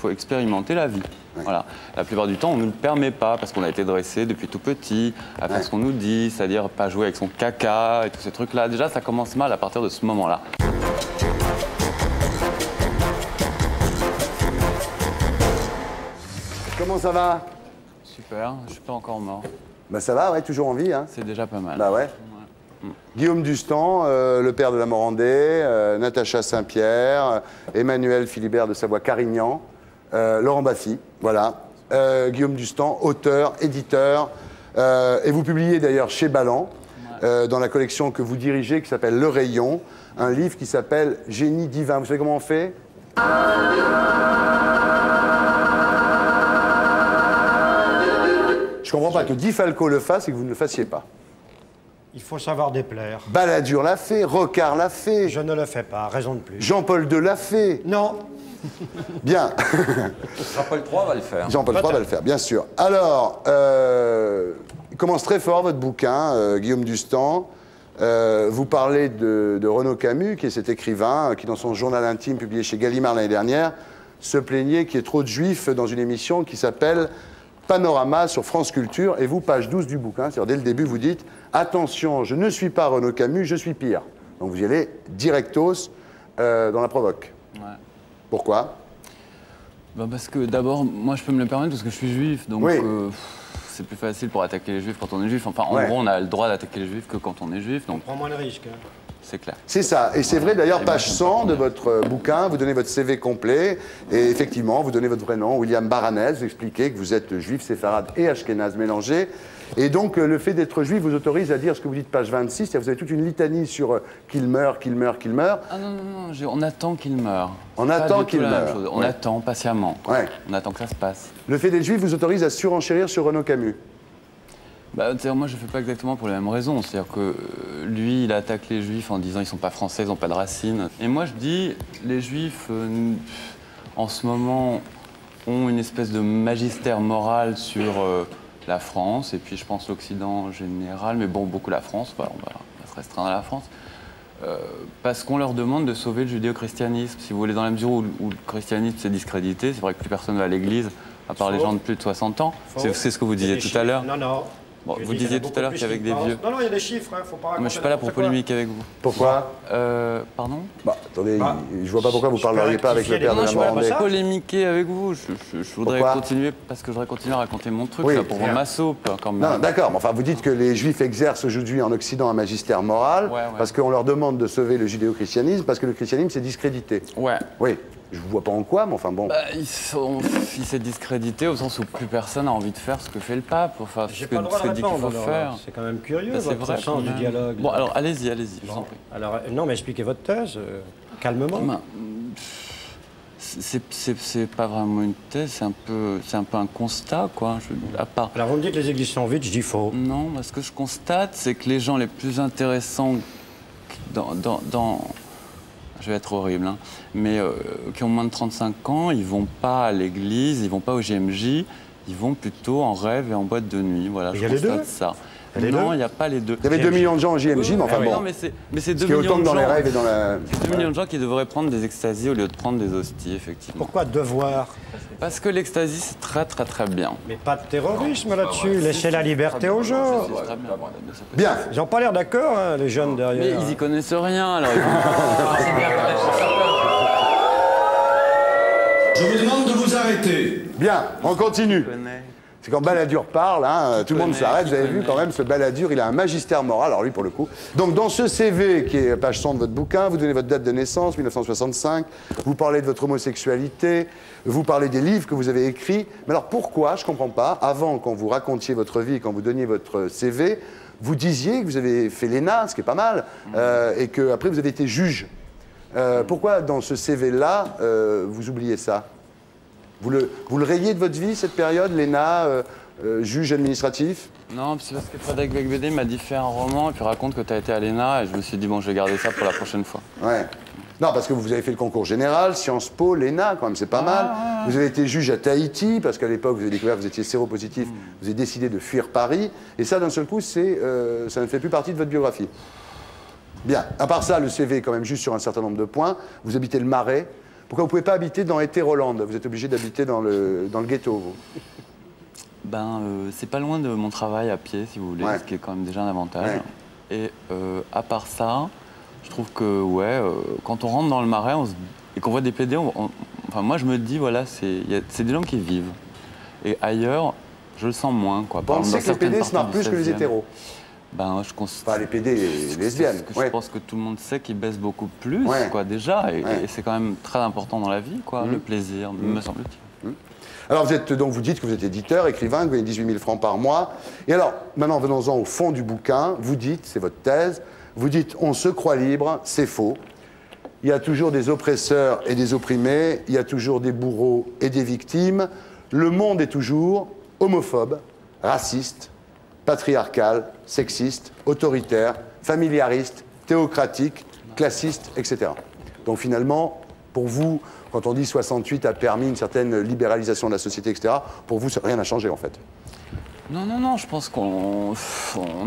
faut expérimenter la vie. Ouais. Voilà. La plupart du temps, on ne nous le permet pas parce qu'on a été dressé depuis tout petit à faire ce qu'on nous dit, c'est-à-dire pas jouer avec son caca et tous ces trucs-là. Déjà, ça commence mal à partir de ce moment-là. Comment ça va? Super, je suis pas encore mort. Bah ça va, ouais, toujours en vie. Hein. C'est déjà pas mal. Bah ouais. Guillaume Dustan, le père de la Morandais, Natacha Saint-Pierre, Emmanuel Philibert de Savoie-Carignan, Laurent Baffy, voilà. Guillaume Dustan, auteur, éditeur, et vous publiez d'ailleurs chez Ballant, dans la collection que vous dirigez, qui s'appelle Le Rayon, un livre qui s'appelle Génie divin. Vous savez comment on fait? Je comprends pas que Di Falco le fasse et que vous ne le fassiez pas. Il faut savoir déplaire. Balladur l'a fait, Rocard l'a fait. Je ne le fais pas, raison de plus. Jean-Paul II l'a fait. Non. Bien. Jean-Paul III va le faire. Jean-Paul III va le faire, bien sûr. Alors, il commence très fort votre bouquin, Guillaume Dustan. Vous parlez de Renaud Camus, qui est cet écrivain qui, dans son journal intime publié chez Gallimard l'année dernière, se plaignait qu'il y ait trop de juifs dans une émission qui s'appelle Panorama sur France Culture. Et vous, page 12 du bouquin, c'est-à-dire dès le début, vous dites « Attention, je ne suis pas Renaud Camus, je suis pire ». Donc vous y allez directos dans la provoque. Ouais. Pourquoi? Ben parce que d'abord, moi je peux me le permettre parce que je suis juif, donc oui. C'est plus facile pour attaquer les juifs quand on est juif. Enfin, en gros, on a le droit d'attaquer les juifs que quand on est juif. Donc... On prend moins le risque. Hein. C'est clair. C'est ça. Et c'est vrai, d'ailleurs, page 100 de votre bouquin, vous donnez votre CV complet. Et effectivement, vous donnez votre vrai nom, William Baranez. Vous expliquez que vous êtes juif, séfarade et ashkénaze mélangés. Et donc, le fait d'être juif vous autorise à dire ce que vous dites, page 26. C'est-à-dire que vous avez toute une litanie sur qu'il meurt, qu'il meurt, qu'il meurt. Ah non, non, non, on attend qu'il meure. On attend qu'il meure. On attend patiemment. Ouais. On attend que ça se passe. Le fait d'être juif vous autorise à surenchérir sur Renaud Camus. Bah, moi, je ne fais pas exactement pour les mêmes raisons. C'est-à-dire que lui, il attaque les juifs en disant qu'ils ne sont pas français, ils n'ont pas de racines. Et moi, je dis, les juifs, en ce moment, ont une espèce de magistère moral sur la France, et puis je pense l'Occident en général, mais bon, beaucoup la France, voilà, on va se restreindre à la France, parce qu'on leur demande de sauver le judéo-christianisme. Si vous voulez, dans la mesure où le christianisme s'est discrédité, c'est vrai que plus personne ne va à l'église, à part les gens de plus de 60 ans. C'est ce que vous disiez tout à l'heure. Non, non. Bon, vous disiez tout à l'heure qu'avec des vieux. Non, non, il y a des chiffres, hein, faut pas raconter. Moi, je suis pas là pour polémiquer avec vous. Pourquoi? Pardon? Bah, attendez, je vois pas pourquoi vous parleriez pas avec le père de la Morandais. Je ne suis pas là pour polémiquer avec vous. Je voudrais continuer, parce que je voudrais continuer à raconter mon truc, là, pour vendre ma soupe, quand même. Non, d'accord, mais enfin, vous dites que les juifs exercent aujourd'hui en Occident un magistère moral, parce qu'on leur demande de sauver le judéo-christianisme, parce que le christianisme s'est discrédité. Ouais. Oui. Je ne vois pas en quoi, mais enfin bon. Bah, il s'est discrédité au sens où plus personne n'a envie de faire ce que fait le pape, enfin, ce que dit qu'il faut faire. C'est quand même curieux, bah, votre sens du dialogue. Bon, alors allez-y, je vous en prie. Alors, non, mais expliquez votre thèse, calmement. Bah, c'est pas vraiment une thèse, c'est un peu un constat, quoi. À part... Alors, vous me dites que les églises sont vides, je dis faux. Non, ce que je constate, c'est que les gens les plus intéressants je vais être horrible, hein, mais qui ont moins de 35 ans, ils vont pas à l'église, ils vont pas au GMJ, ils vont plutôt en rêve et en boîte de nuit. Voilà, je constate ça. Non, il n'y a pas les deux. Il y avait 2 millions de gens au GMJ, mais enfin bon. Non, mais c'est 2 millions de gens. Dans les rêves et dans la... C'est 2 millions de gens qui devraient prendre des extasies au lieu de prendre des hosties, effectivement. Pourquoi devoir? Parce que l'extasie, c'est très très très bien. Mais pas de terrorisme là-dessus, laissez la liberté aux gens. Bien. Ils n'ont pas l'air d'accord, hein, les jeunes derrière. Mais ils y connaissent rien, alors Je vous demande de vous arrêter. Bien, on continue. C'est quand Balladur parle, hein, tout le monde s'arrête. Vous avez vu quand même, ce Balladur, il a un magistère moral, alors lui pour le coup. Donc dans ce CV, qui est page 100 de votre bouquin, vous donnez votre date de naissance, 1965, vous parlez de votre homosexualité, vous parlez des livres que vous avez écrits. Mais alors pourquoi, je ne comprends pas, avant, quand vous racontiez votre vie, quand vous donniez votre CV, vous disiez que vous avez fait l'ENA, ce qui est pas mal, et qu'après vous avez été juge. Pourquoi dans ce CV-là, vous oubliez ça? Vous le rayez de votre vie, cette période, l'ENA, juge administratif? Non, c'est parce que Frédéric Becbédé m'a dit fais un roman et puis raconte que tu as été à l'ENA et je me suis dit bon, je vais garder ça pour la prochaine fois. Ouais. Non, parce que vous avez fait le concours général, Sciences Po, l'ENA, quand même, c'est pas mal. Vous avez été juge à Tahiti, parce qu'à l'époque, vous avez découvert que vous étiez séropositif, vous avez décidé de fuir Paris. Et ça, d'un seul coup, ça ne fait plus partie de votre biographie. Bien. À part ça, le CV est quand même juste sur un certain nombre de points. Vous habitez le Marais. Pourquoi vous ne pouvez pas habiter dans Hétéroland? Vous êtes obligé d'habiter dans le ghetto, vous. Ben, c'est pas loin de mon travail à pied, si vous voulez, Ouais. ce qui est quand même déjà un avantage. Ouais. Et à part ça, je trouve que, ouais, quand on rentre dans le Marais et qu'on voit des PD, enfin, moi, je me dis, voilà, c'est des gens qui vivent. Et ailleurs, je le sens moins, quoi. Vous Par exemple, pensez que les dans PD se certaines marrent plus parties que du les 16e. hétéros? Ben, je constate. Enfin, les PD et lesbiennes. Je pense que tout le monde sait qu'ils baissent beaucoup plus, Ouais. quoi, déjà. Et, Ouais. et c'est quand même très important dans la vie, quoi, le plaisir, me semble-t-il. Alors, vous dites que vous êtes éditeur, écrivain, que vous gagnez 18 000 francs par mois. Et alors, maintenant, venons-en au fond du bouquin. Vous dites, c'est votre thèse, vous dites, on se croit libre, c'est faux. Il y a toujours des oppresseurs et des opprimés, il y a toujours des bourreaux et des victimes. Le monde est toujours homophobe, raciste, patriarcal, sexiste, autoritaire, familiariste, théocratique, classiste, etc. Donc finalement, pour vous, quand on dit 68 a permis une certaine libéralisation de la société, etc., pour vous, rien n'a changé en fait. Non, je pense qu'on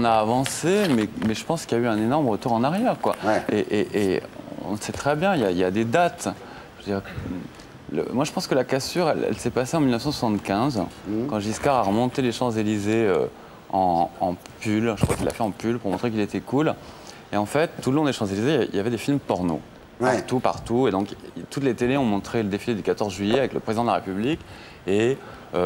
a avancé, mais je pense qu'il y a eu un énorme retour en arrière, quoi. Ouais. Et on sait très bien, il y a des dates. Je veux dire, moi, je pense que la cassure, elle s'est passée en 1975, quand Giscard a remonté les Champs-Élysées en pull. Je crois qu'il l'a fait en pull pour montrer qu'il était cool. Et en fait, tout le long des Champs-Élysées, il y avait des films porno. Ouais. Partout. Et donc, toutes les télés ont montré le défilé du 14 juillet avec le président de la République. Et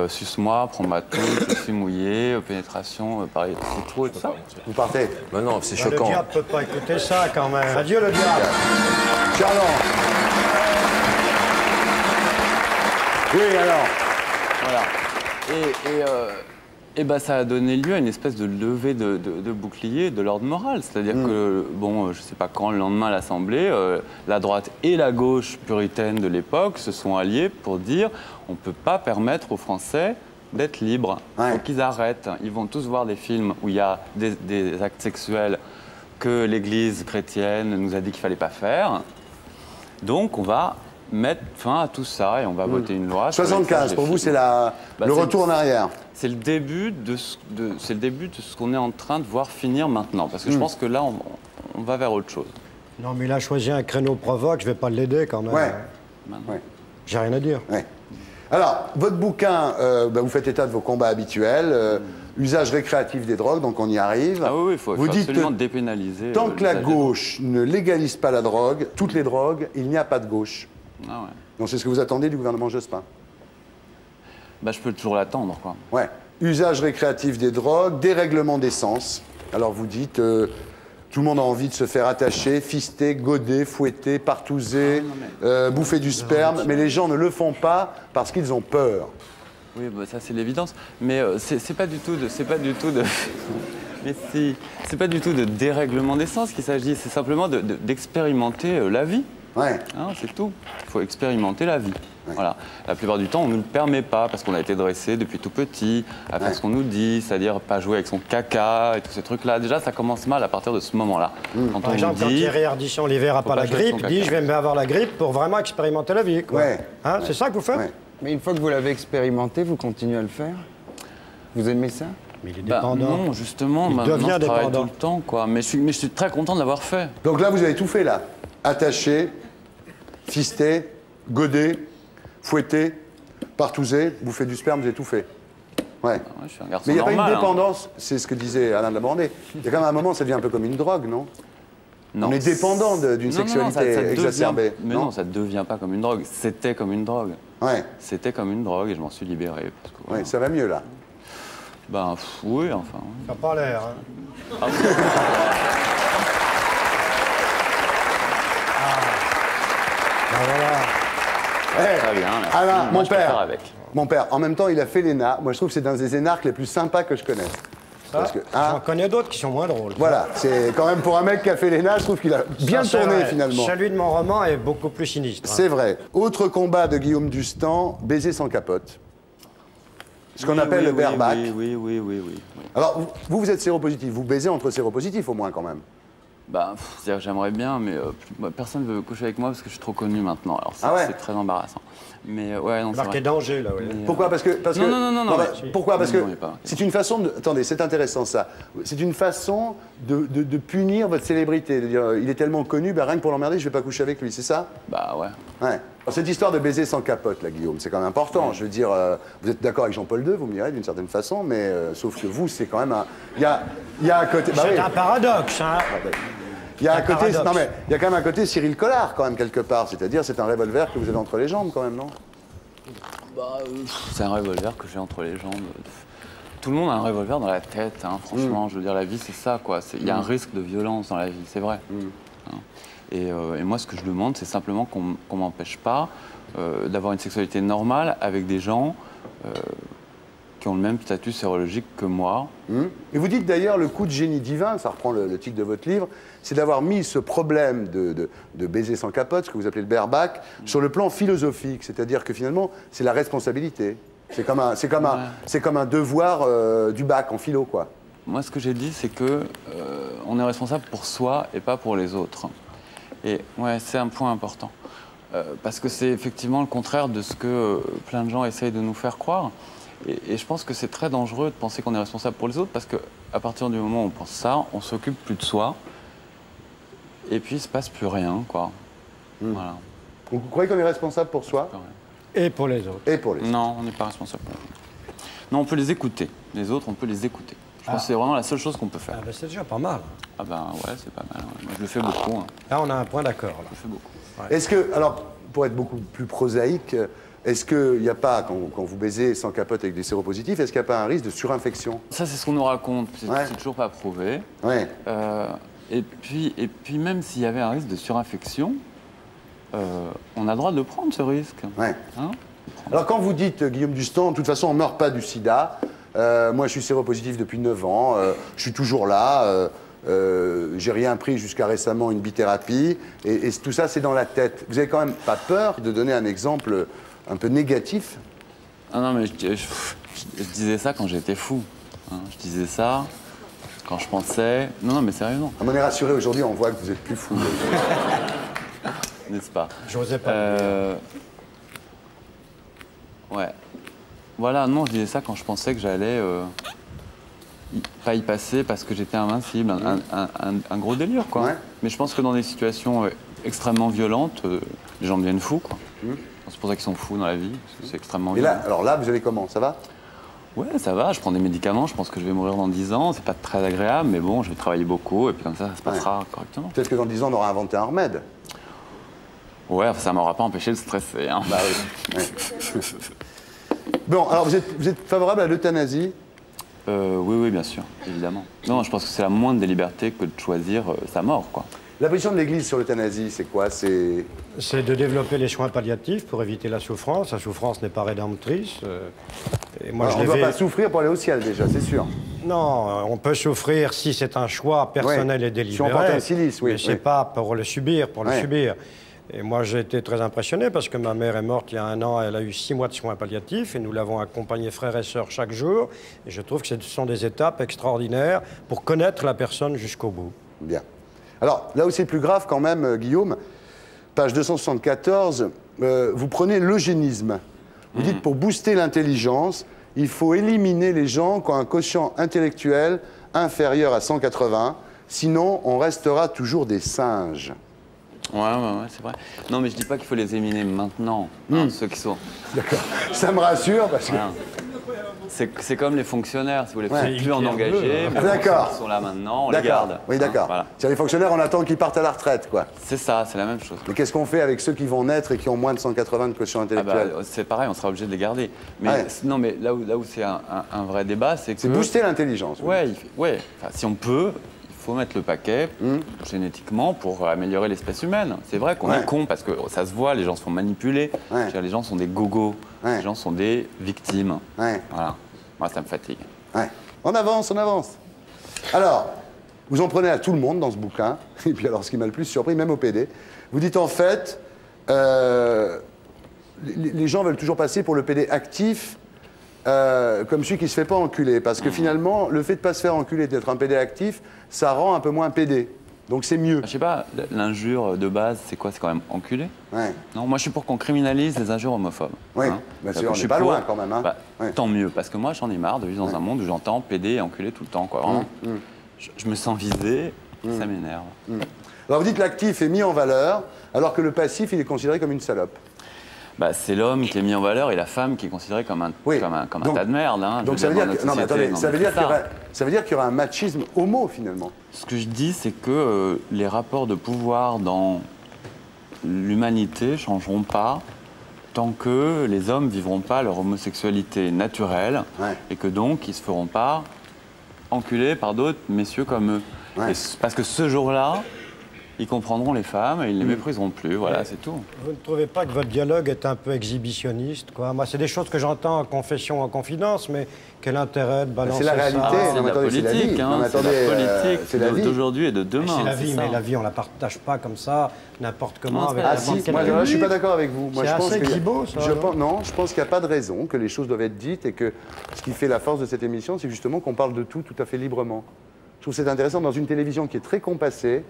suce-moi, prends ma touche, je suis mouillé, pénétration, pareil, c'est trop et tout ça. Vous partez. Mais non, c'est Le choquant. diable peut pas écouter ça quand même. Adieu le diable. Charlon. Oui, alors. Voilà. Et ben, ça a donné lieu à une espèce de levée de bouclier de l'ordre moral. C'est-à-dire que, bon, je sais pas quand, le lendemain à l'Assemblée, la droite et la gauche puritaine de l'époque se sont alliés pour dire on ne peut pas permettre aux Français d'être libres. Il Ouais. faut qu'ils arrêtent. Ils vont tous voir des films où il y a des actes sexuels que l'Église chrétienne nous a dit qu'il ne fallait pas faire. Donc, on va mettre fin à tout ça et on va voter une loi. sur les 75, images pour des vous, films. c'est Bah, le c'est- retour en arrière. C'est le début de ce qu'on est en train de voir finir maintenant. Parce que je pense que là, on va vers autre chose. Non, mais il a choisi un créneau provoque, je vais pas l'aider quand même. Ouais. Ouais. J'ai rien à dire. Ouais. Alors, votre bouquin, vous faites état de vos combats habituels, usage récréatif des drogues, donc on y arrive. Ah oui, il faut vous dites absolument que dépénaliser. tant que la l'usage des drogues. gauche ne légalise pas la drogue, toutes les drogues, il n'y a pas de gauche. Ah ouais. Donc c'est ce que vous attendez du gouvernement Jospin. Bah, je peux toujours l'attendre, quoi. Ouais. Usage récréatif des drogues, dérèglement des sens. Alors vous dites, tout le monde a envie de se faire attacher, fister, goder, fouetter, partouzer, bouffer du sperme, mais les gens ne le font pas parce qu'ils ont peur. Oui, bah, ça c'est l'évidence. Mais c'est pas du tout de, mais si, c'est pas du tout de dérèglement des sens qu'il s'agit. C'est simplement d'expérimenter la vie. Ouais. Hein, c'est tout. Il faut expérimenter la vie. Voilà. La plupart du temps, on ne nous le permet pas parce qu'on a été dressé depuis tout petit à faire ce qu'on nous dit, c'est-à-dire pas jouer avec son caca et tous ces trucs-là. Déjà, ça commence mal à partir de ce moment-là. Quand Par on exemple, nous quand dit, Thierry Ardisson l'hiver a faut pas pas la jouer avec grippe, son dit caca. je vais me avoir la grippe pour vraiment expérimenter la vie. Quoi. Ouais. Hein, c'est ça que vous faites? Ouais. Mais une fois que vous l'avez expérimenté, vous continuez à le faire? Vous aimez ça? Mais il est bah, dépendant. non, justement, Il maintenant, devient je travaille dépendant. tout le temps, quoi. Mais je suis très content de l'avoir fait. Donc là, vous avez tout fait, là. Attaché, fisté, godé, fouetté, partouzer, bouffer du sperme, vous avez tout fait. Ouais. Ouais, je suis un garçon Mais il n'y a pas normal. une dépendance, c'est ce que disait Alain de la Bordée. Il y a quand même un moment, ça devient un peu comme une drogue, non? Non. On est dépendant d'une Non, sexualité ça devient- exacerbée. Mais non, ça ne devient pas comme une drogue. C'était comme une drogue. Ouais, C'était comme une drogue et je m'en suis libéré. Parce que, ouais, voilà. ça va mieux, là. Ben, oui, enfin. Ça n'a pas l'air. Hein. Ben voilà. Eh, Très bien. merci. Alain, Moi, mon je peux faire père. avec. Mon père, en même temps, il a fait l'ENA. Moi, je trouve que c'est un des énarques les plus sympas que je connaisse. Parce que, hein, J'en connais d'autres qui sont moins drôles. voilà, c'est quand même pour un mec qui a fait l'ENA, je trouve qu'il a bien Ça, c'est tourné, vrai. finalement. Celui de mon roman est beaucoup plus sinistre. Hein. C'est vrai. Autre combat de Guillaume Dustan, baiser sans capote. Ce qu'on Oui, appelle oui, le oui, bareback. Oui. Alors, vous êtes séropositif. Vous baisez entre séropositifs, au moins, quand même. Ben, c'est-à-dire que j'aimerais bien, mais personne ne veut coucher avec moi parce que je suis trop connu maintenant. Alors, Ah ouais. c'est très embarrassant. Mais ouais, non, c'est Marqué vrai. danger, là, oui. Pourquoi? Parce que... Non, bah, mais- pourquoi? Parce Non, que non, il est pas marqué. c'est une façon de... Attendez, c'est intéressant, ça. C'est une façon de punir votre célébrité. De dire, il est tellement connu, bah, rien que pour l'emmerder, je vais pas coucher avec lui, c'est ça? Bah ouais. Ouais. Cette histoire de baiser sans capote, là, Guillaume, c'est quand même important. Je veux dire, vous êtes d'accord avec Jean-Paul II, vous me direz, d'une certaine façon, mais sauf que vous, c'est quand même un... Il y a un côté... Bah, C'est oui. un paradoxe, hein. Il y a un côté... paradoxe. Non, mais il y a quand même un côté Cyril Collard, quand même, quelque part. C'est-à-dire, c'est un revolver que vous avez entre les jambes, quand même, non? C'est un revolver que j'ai entre les jambes. Tout le monde a un revolver dans la tête, hein, franchement. Je veux dire, la vie, c'est ça, quoi. Il y a un risque de violence dans la vie, c'est vrai. Hein. Et moi, ce que je demande, c'est simplement qu'on m'empêche pas d'avoir une sexualité normale avec des gens qui ont le même statut sérologique que moi. Et vous dites d'ailleurs, le coup de génie divin, ça reprend le titre de votre livre, c'est d'avoir mis ce problème de baiser sans capote, ce que vous appelez le bareback, sur le plan philosophique. C'est-à-dire que finalement, c'est la responsabilité. C'est comme un devoir du bac en philo, quoi. Moi, ce que j'ai dit, c'est que on est responsable pour soi et pas pour les autres. Et ouais, c'est un point important. Parce que c'est effectivement le contraire de ce que plein de gens essayent de nous faire croire. Et je pense que c'est très dangereux de penser qu'on est responsable pour les autres, parce qu'à partir du moment où on pense ça, on s'occupe plus de soi. Et puis, il se passe plus rien, quoi. Voilà. Donc, vous croyez qu'on est responsable pour soi Et pour les autres. et pour les autres? Non, on n'est pas responsable. Non, on peut les écouter. Les autres, on peut les écouter. Je pense que c'est vraiment la seule chose qu'on peut faire. Ah ben, c'est déjà pas mal. Ah ben ouais, c'est pas mal. Ouais. Moi, je le fais beaucoup. Hein. Là, on a un point d'accord. Je le fais beaucoup. Est-ce que, alors, pour être beaucoup plus prosaïque, est-ce qu'il n'y a pas, quand vous baisez sans capote avec des séropositifs, est-ce qu'il n'y a pas un risque de surinfection? Ça, c'est ce qu'on nous raconte. C'est Ouais. toujours pas prouvé. Ouais. Et puis même s'il y avait un risque de surinfection, on a le droit de le prendre, ce risque. Ouais. Hein? Alors, quand vous dites, Guillaume Dustan, de toute façon, on ne meurt pas du sida, moi, je suis séropositif depuis 9 ans, je suis toujours là, j'ai rien pris jusqu'à récemment, une bithérapie, et tout ça, c'est dans la tête. Vous avez quand même pas peur de donner un exemple un peu négatif? Ah non, mais je disais ça quand j'étais fou. Hein. Je disais ça quand je pensais... Non, mais sérieusement, On est rassuré, aujourd'hui, on voit que vous êtes plus fou. n'est-ce pas? J'osais pas le dire. Ouais. Voilà, non, je disais ça quand je pensais que j'allais pas y passer parce que j'étais invincible, un gros délire, quoi. Ouais. Mais je pense que dans des situations extrêmement violentes, les gens deviennent fous, quoi. C'est pour ça qu'ils sont fous dans la vie, parce que c'est extrêmement Et violent. là, alors là, vous allez comment? Ça va? Ouais, ça va, je prends des médicaments, je pense que je vais mourir dans 10 ans, c'est pas très agréable, mais bon, je vais travailler beaucoup, et puis comme ça se passera correctement. Peut-être que dans 10 ans, on aura inventé un remède. Ouais, enfin, ça m'aura pas empêché de stresser, hein. Bah oui. Ouais. Bon, alors vous êtes favorable à l'euthanasie? Oui, bien sûr, évidemment. Non, je pense que c'est la moindre des libertés que de choisir sa mort, quoi. La position de l'Église sur l'euthanasie, c'est quoi? C'est de développer les soins palliatifs pour éviter la souffrance. La souffrance n'est pas rédemptrice. Et moi, on ne doit pas souffrir pour aller au ciel, déjà, c'est sûr. Non, on peut souffrir si c'est un choix personnel Ouais. et délibéré. Si on porte un silice, oui, Mais c'est oui. pas pour le subir, pour le Ouais. subir. Et moi, j'ai été très impressionné parce que ma mère est morte il y a 1 an. Elle a eu 6 mois de soins palliatifs et nous l'avons accompagnée frères et sœurs chaque jour. Et je trouve que ce sont des étapes extraordinaires pour connaître la personne jusqu'au bout. Bien. Alors, là où c'est plus grave quand même, Guillaume, page 274, vous prenez l'eugénisme. Vous dites, pour booster l'intelligence, il faut éliminer les gens qui ont un quotient intellectuel inférieur à 180, sinon on restera toujours des singes. Ouais, c'est vrai. Non, mais je dis pas qu'il faut les éliminer maintenant, hein, ceux qui sont... D'accord. Ça me rassure parce que... Voilà. C'est comme les fonctionnaires, si vous voulez, Ouais. plus en engager, mais D'accord. ils sont là maintenant, on les D'accord. garde. Oui, d'accord. Hein, voilà. C'est-à-dire les fonctionnaires, on attend qu'ils partent à la retraite, quoi. C'est ça, c'est la même chose. Mais qu'est-ce qu'on fait avec ceux qui vont naître et qui ont moins de 180 de quotient Ah intellectuel? bah, c'est pareil, on sera obligé de les garder. Mais Ouais. non, mais là où c'est un vrai débat, c'est que... C'est booster l'intelligence. oui. Ouais. Enfin, si on peut, il faut mettre le paquet génétiquement pour améliorer l'espèce humaine. C'est vrai qu'on Ouais. est con parce que ça se voit, les gens se font manipuler. Ouais. Je veux dire, les gens sont des gogos, Ouais. les gens sont des victimes. Ouais. Voilà. Moi, ça me fatigue. Ouais. On avance, on avance. Alors, vous en prenez à tout le monde dans ce bouquin. Et puis alors, ce qui m'a le plus surpris, même au PD, vous dites en fait, les gens veulent toujours passer pour le PD actif, comme celui qui ne se fait pas enculer. Parce que finalement, le fait de ne pas se faire enculer, d'être un PD actif, ça rend un peu moins PD. Donc c'est mieux. Je sais pas, l'injure de base, c'est quoi? C'est quand même enculé? Ouais. Non, moi je suis pour qu'on criminalise les injures homophobes. Oui, Hein. bien C'est-à-dire sûr, que on je n'est suis pas pour- loin quand même. Hein. Bah, Ouais. Tant mieux, parce que moi j'en ai marre de vivre dans un monde où j'entends PD et enculé tout le temps. Quoi. Vraiment, je me sens visé, ça m'énerve. Alors vous dites l'actif est mis en valeur, alors que le passif, il est considéré comme une salope. Bah, c'est l'homme qui est mis en valeur et la femme qui est considérée comme un, Oui. comme un Donc- tas de merde. Hein, Donc je ça veux veut dire, dire dans que, non, notre mais attendez, société. ça Non, veut mais dire c'est ça veut dire qu'il y aura un machisme homo finalement. Ce que je dis, c'est que les rapports de pouvoir dans l'humanité ne changeront pas tant que les hommes ne vivront pas leur homosexualité naturelle Ouais. et que donc ils ne se feront pas enculer par d'autres messieurs comme eux. Ouais. Parce que ce jour-là, ils comprendront les femmes et ils ne les mépriseront plus. Voilà, c'est tout. Vous ne trouvez pas que votre dialogue est un peu exhibitionniste, quoi? Moi, c'est des choses que j'entends en confession, en confidence, mais quel intérêt de balancer C'est la ça? réalité. C'est non, mais la attendez, c'est la vie. politique, Non, hein, mais c'est attendez, la politique c'est la vie. d'aujourd'hui et de demain. C'est la vie, ça. mais la vie, on la partage pas comme ça, n'importe comment, Non, c'est avec pas Ah la n'importe si, quel moi je suis public. pas d'accord avec vous. Moi, C'est je pense assez qu'il y a- exhibo, ça, je non pense, non, je pense qu'il n'y a pas de raison, que les choses doivent être dites et que ce qui fait la force de cette émission, c'est justement qu'on parle de tout à fait librement. Je trouve que c'est intéressant dans une télévision qui est très compassée,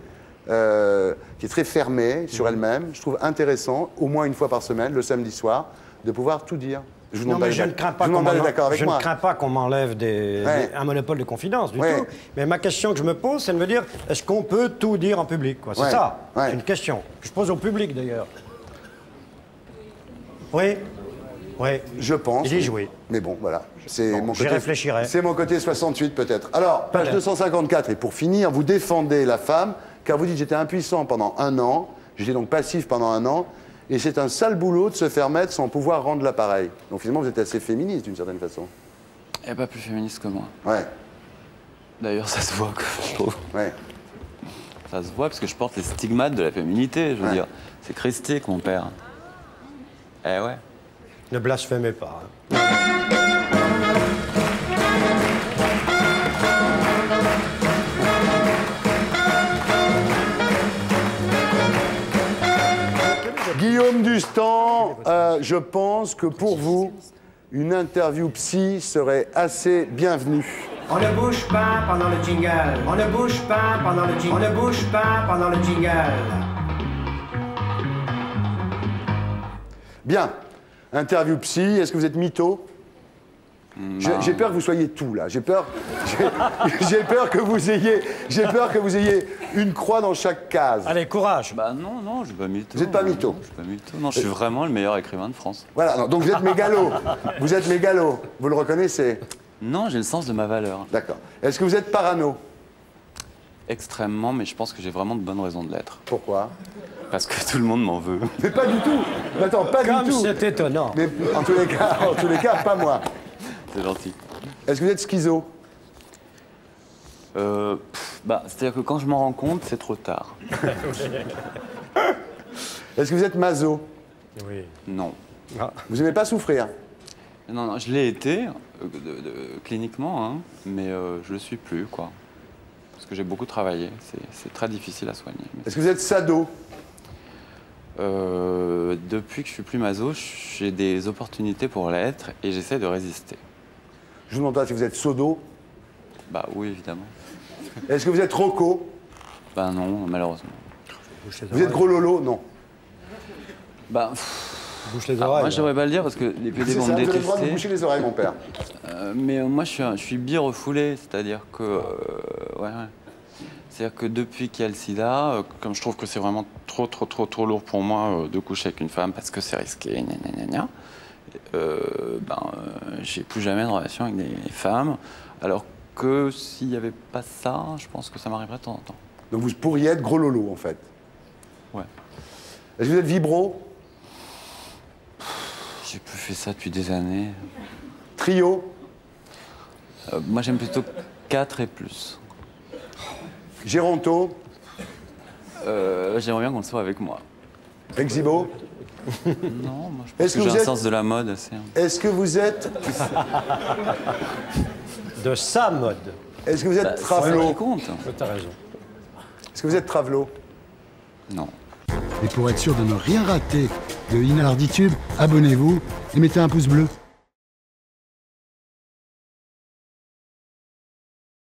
qui est très fermée sur elle-même. Je trouve intéressant, au moins une fois par semaine, le samedi soir, de pouvoir tout dire. Je vous Non, demande mais pas je ne d'être- crains pas je vous demande pas d'être d'accord avec je moi. ne crains pas qu'on m'enlève Ouais. un monopole de confidence du Ouais. tout. Mais ma question que je me pose, c'est de me dire, est-ce qu'on peut tout dire en public, quoi? C'est Ouais. ça. Ouais. C'est une question que je pose au public, d'ailleurs. Oui. Oui. Je pense. Ils disent oui. Mais bon, voilà. C'est Bon, mon j'y côté. réfléchirai. C'est mon côté 68 peut-être. Alors, page Peut-être. 254. Et pour finir, vous défendez la femme, car vous dites j'étais impuissant pendant 1 an, j'étais donc passif pendant 1 an, et c'est un sale boulot de se faire mettre sans pouvoir rendre l'appareil. Donc finalement, vous êtes assez féministe d'une certaine façon. Elle n'est pas plus féministe que moi. Ouais, D'ailleurs, ça se voit, je trouve. ouais. Ça se voit parce que je porte les stigmates de la féminité, je veux Ouais. dire. C'est christique, mon père. Eh ouais. Ne blasphémez pas. Hein. Guillaume Dustan, je pense que pour vous, une interview psy serait assez bienvenue. On ne bouge pas pendant le jingle. On ne bouge pas pendant le jingle. On ne bouge pas pendant le jingle. Bien. Interview psy, est-ce que vous êtes mytho? J'ai peur que vous soyez tout là. J'ai peur que vous ayez une croix dans chaque case. Allez, courage. Bah non, non, je suis pas mytho. Vous êtes pas mytho? Je suis pas mytho. Non, je suis vraiment le meilleur écrivain de France. Voilà. non, donc vous êtes mégalo. Vous êtes mégalo. Vous le reconnaissez? Non, j'ai le sens de ma valeur. D'accord. Est-ce que vous êtes parano? Extrêmement, mais je pense que j'ai vraiment de bonnes raisons de l'être. Pourquoi? Parce que tout le monde m'en veut. Mais pas du tout. Mais attends, pas Comme du tout. c'est étonnant. Mais en tous les cas, pas moi. C'est gentil. Est-ce que vous êtes schizo? C'est-à-dire que quand je m'en rends compte, c'est trop tard. Est-ce que vous êtes maso? Oui. Non. Vous n'aimez pas souffrir? Non, non, je l'ai été, cliniquement, hein, mais je le suis plus, quoi. Parce que j'ai beaucoup travaillé. C'est très difficile à soigner. Mais Est-ce que vous êtes sado? depuis que je suis plus maso, j'ai des opportunités pour l'être et j'essaie de résister. Je vous demande pas si vous êtes sodo. Bah oui, évidemment. Est-ce que vous êtes roco? Bah non, malheureusement. Vous êtes gros lolo? Non. Bah, Bouche les alors, oreilles. moi, je devrais pas le dire parce que les PD C'est vont ça, me vous avez le droit de vous détester. boucher les oreilles, mon père. Mais moi, je suis bi refoulé, c'est-à-dire que, ouais. C'est-à-dire que depuis qu'il y a le sida, comme je trouve que c'est vraiment trop lourd pour moi de coucher avec une femme parce que c'est risqué, j'ai plus jamais de relation avec des femmes. Alors que s'il n'y avait pas ça, je pense que ça m'arriverait de temps en temps. Donc vous pourriez être gros lolo, en fait. Ouais. Est-ce que vous êtes vibro? J'ai plus fait ça depuis des années. Trio? Moi, j'aime plutôt 4 et plus. Géronto? J'aimerais bien qu'on le soit avec moi. Exhibo? Non, moi, je pense Est-ce que que j'ai vous un êtes- sens de la mode assez... Est-ce que vous êtes... De sa mode. Est-ce que vous êtes C'est ça qui travelot? compte. T'as raison. Est-ce que vous êtes travelot? Non. Et pour être sûr de ne rien rater de Inarditube, abonnez-vous et mettez un pouce bleu.